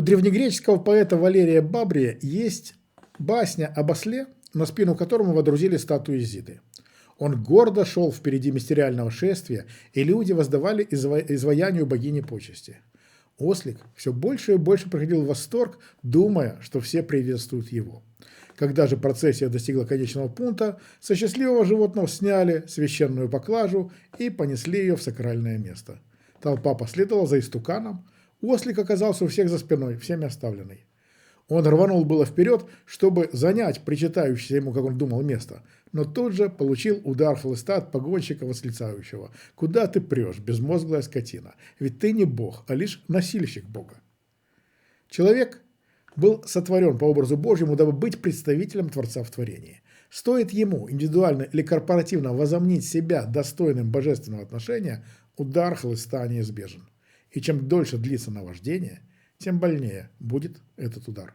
У древнегреческого поэта Валерия Бабрия есть басня об осле, на спину которому водрузили статую Изиды. Он гордо шел впереди мистериального шествия, и люди воздавали изваянию богини почести. Ослик все больше и больше приходил в восторг, думая, что все приветствуют его. Когда же процессия достигла конечного пункта, со счастливого животного сняли священную поклажу и понесли ее в сакральное место. Толпа последовала за истуканом, ослик оказался у всех за спиной, всеми оставленный. Он рванул было вперед, чтобы занять причитающееся ему, как он думал, место, но тут же получил удар хлыста от погонщика восклицающего: «Куда ты прешь, безмозглая скотина? Ведь ты не бог, а лишь носильщик Бога». Человек был сотворен по образу Божьему, дабы быть представителем Творца в творении. Стоит ему индивидуально или корпоративно возомнить себя достойным божественного отношения, удар хлыста неизбежен. И чем дольше длится наваждение, тем больнее будет этот удар.